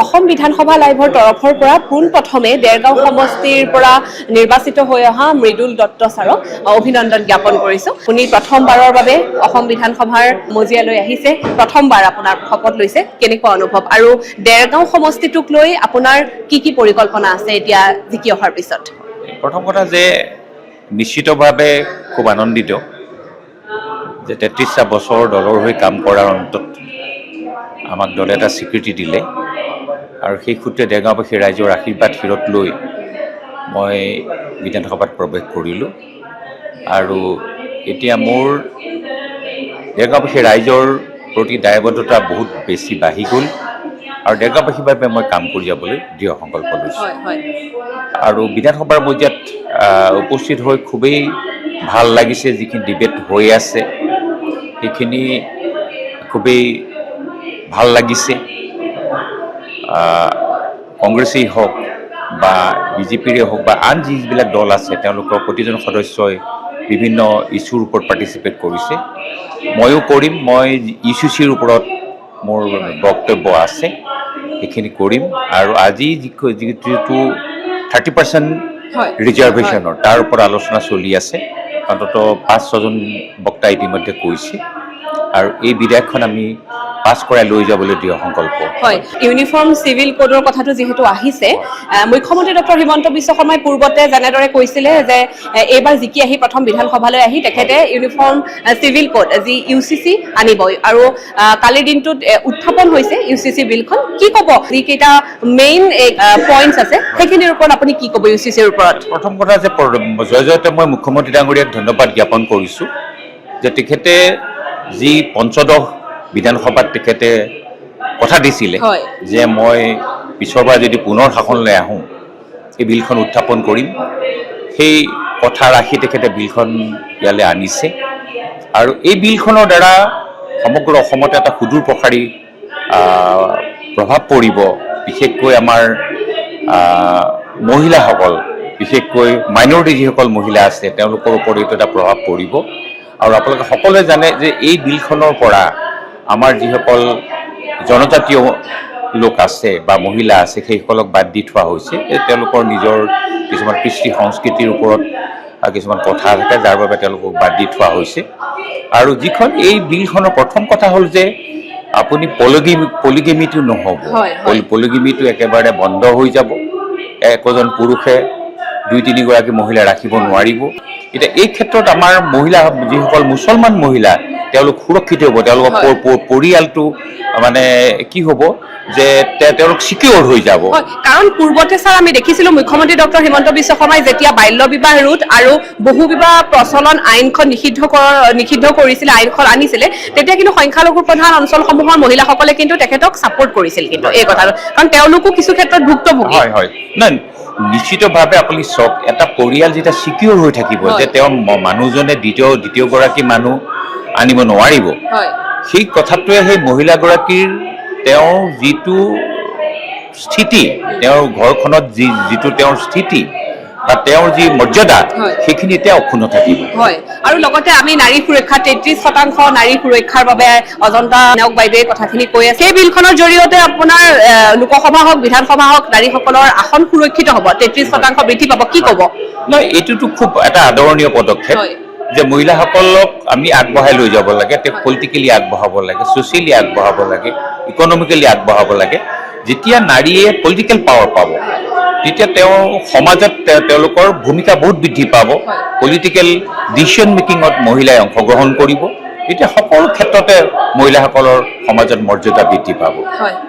অসম বিধানসভা লাইভৰ তৰফৰ পৰা পোনপ্ৰথমে দেৰগাঁও সমষ্টিৰ পৰা নিৰ্বাচিত হৈ অহা মৃদুল দত্ত ছাৰক অভিনন্দন জ্ঞাপন কৰিছো। আপুনি প্ৰথমবাৰৰ বাবে অসম বিধানসভাৰ মজিয়ালৈ আহিছে, প্ৰথমবাৰ আপোনাৰ শপত লৈছে, কেনেকুৱা অনুভৱ আৰু দেৰগাঁও সমষ্টিটোক লৈ আপোনাৰ কি পৰিকল্পনা আছে এতিয়া জিকি অহাৰ পিছত? প্ৰথম কথা যে নিশ্চিতভাৱে খুব আনন্দিত যে ৩৩টা বছৰ দলৰ হৈ কাম কৰাৰ অন্তত আমাক দলে এটা স্বীকৃতি দিলে আৰু সেই সূত্ৰে দেৰগাঁওবাসী ৰাইজৰ আশীৰ্বাদ শিৰত লৈ মই বিধানসভাত প্ৰৱেশ কৰিলোঁ আৰু এতিয়া মোৰ দেৰগাঁওবাসী ৰাইজৰ প্ৰতি দায়বদ্ধতা বহুত বেছি বাঢ়ি গ'ল আৰু দেৰগাঁওবাসীৰ বাবে মই কাম কৰি যাবলৈ দৃঢ় সংকল্প লৈছোঁ। আৰু বিধানসভাৰ মজিয়াত উপস্থিত হৈ খুবেই ভাল লাগিছে। যিখিনি ডিবেট হৈ আছে সেইখিনি খুবেই ভাল লাগিছে। কংগ্ৰেছেই হওক বা বিজেপিৰে হওক বা আন যিবিলাক দল আছে তেওঁলোকৰ প্ৰতিজন সদস্যই বিভিন্ন ইছ্যুৰ ওপৰত পাৰ্টিচিপেট কৰিছে। ময়ো কৰিম। মই ইছ্যুচিৰ ওপৰত মোৰ বক্তব্য আছে, সেইখিনি কৰিম। আৰু আজি যিটো 30% ৰিজাৰ্ভেশ্যনৰ তাৰ ওপৰত আলোচনা চলি আছে। অন্ততঃ 5-6জন বক্তা ইতিমধ্যে কৈছে আৰু এই বিধেয়কখন আমি পাছ কৰাই লৈ যাবলৈ দৃঢ় সংকল্প। হয়, ইউনিফৰ্ম চিভিল কোডৰ কথাটো যিহেতু আহিছে, মুখ্যমন্ত্ৰী ডক্টৰ হিমন্ত বিশ্ব শৰ্মাই পূৰ্বতে যেনেদৰে কৈছিলে যে এইবাৰ জিকি আহি প্ৰথম বিধানসভালৈ আহি তেখেতে ইউনিফৰ্ম চিভিল কোড যি UCC আনিবই আৰু কালিৰ দিনটোত উত্থাপন হৈছে UCC বিলখন। কি ক'ব, যিকেইটা মেইন পইণ্টছ আছে সেইখিনিৰ ওপৰত আপুনি কি ক'ব UCCৰ ওপৰত? প্ৰথম কথা যে জয়তে মই মুখ্যমন্ত্ৰী ডাঙৰীয়াক ধন্যবাদ জ্ঞাপন কৰিছোঁ যে তেখেতে যি পঞ্চদশ বিধানসভাত তেখেতে কথা দিছিলে যে মই পিছৰবাৰ যদি পুনৰ শাসনলৈ আহোঁ এই বিলখন উত্থাপন কৰিম, সেই কথা ৰাখি তেখেতে বিলখন ইয়ালৈ আনিছে আৰু এই বিলখনৰ দ্বাৰা সমগ্ৰ অসমতে এটা সুদূৰ প্ৰসাৰী প্ৰভাৱ পৰিব। বিশেষকৈ আমাৰ মহিলাসকল, বিশেষকৈ মাইনৰিটি যিসকল মহিলা আছে তেওঁলোকৰ ওপৰত এইটো এটা প্ৰভাৱ পৰিব। আৰু আপোনালোকে সকলোৱে জানে যে এই বিলখনৰ পৰা আমাৰ যিসকল জনজাতীয় লোক আছে বা মহিলা আছে সেইসকলক বাদ দি থোৱা হৈছে। তেওঁলোকৰ নিজৰ কিছুমান কৃষ্টি সংস্কৃতিৰ ওপৰত কিছুমান কথা থাকে যাৰ বাবে তেওঁলোকক বাদ দি থোৱা হৈছে। আৰু যিখন এই বিলখনৰ প্ৰথম কথা হ'ল যে আপুনি পলিগেমিটো নহ'ব, পলিগেমিটো একেবাৰে বন্ধ হৈ যাব। একোজন পুৰুষে 2-3 গৰাকী মহিলা ৰাখিব নোৱাৰিব। এতিয়া এই ক্ষেত্ৰত আমাৰ মহিলা যিসকল মুছলমান মহিলা তেওঁলোক সুৰক্ষিত হ'ব, তেওঁলোকৰ পৰিয়ালটো মানে কি হ'ব যে তেওঁলোক চিকিউৰ হৈ যাব। কাৰণ পূৰ্বতে ছাৰ আমি দেখিছিলোঁ মুখ্যমন্ত্ৰী ডক্টৰ হিমন্ত বিশ্ব শৰ্মাই যেতিয়া বাল্য বিবাহ ৰোধ আৰু বহু বিবাহ প্ৰচলন আইনখন নিষিদ্ধ কৰিছিলে, আইনখন আনিছিলে, তেতিয়া কিন্তু সংখ্যালঘু প্ৰধান অঞ্চলসমূহৰ মহিলাসকলে কিন্তু তেখেতক ছাপোৰ্ট কৰিছিল কিন্তু এই কথাটো, কাৰণ তেওঁলোকো কিছু ক্ষেত্ৰত ভুক্তভোগী। হয় নাই নিশ্চিতভাৱে আপুনি চাওক, এটা পৰিয়াল যেতিয়া চিকিউৰ হৈ থাকিব যে তেওঁৰ মানুহজনে দ্বিতীয়গৰাকী মানুহ আনিব নোৱাৰিব, সেই কথাটোৱে সেই মহিলাগৰাকীৰ তেওঁৰ যিটো স্থিতি, তেওঁৰ ঘৰখনত যিটো তেওঁৰ স্থিতি বা তেওঁৰ যি মৰ্যাদা সেইখিনি এতিয়া অক্ষুণ্ণ থাকিব। হয়, আৰু লগতে আমি নাৰী সুৰক্ষা 33% নাৰী সুৰক্ষাৰ বাবে অজন্তা নেওগ বাইদেৱে কথাখিনি কৈ আছে। সেই বিলখনৰ জৰিয়তে আপোনাৰ লোকসভা হওক বিধানসভা হওক নাৰীসকলৰ আসন সুৰক্ষিত হ'ব, 33% বৃদ্ধি পাব। কি ক'ব? নহয়, এইটোতো খুব এটা আদৰণীয় পদক্ষেপ যে মহিলাসকলক আমি আগবঢ়াই লৈ যাব লাগে। পলিটিকেলি আগবঢ়াব লাগে, ছ'চিয়েলি আগবঢ়াব লাগে, ইকনমিকেলি আগবঢ়াব লাগে। যেতিয়া নাৰীয়ে পলিটিকেল পাৱাৰ পাব তেতিয়া তেওঁ সমাজত তেওঁলোকৰ ভূমিকা বহুত বৃদ্ধি পাব। পলিটিকেল ডিচিশ্যন মেকিঙত মহিলাই অংশগ্ৰহণ কৰিব, তেতিয়া সকলো ক্ষেত্ৰতে মহিলাসকলৰ সমাজত মৰ্যাদা বৃদ্ধি পাব।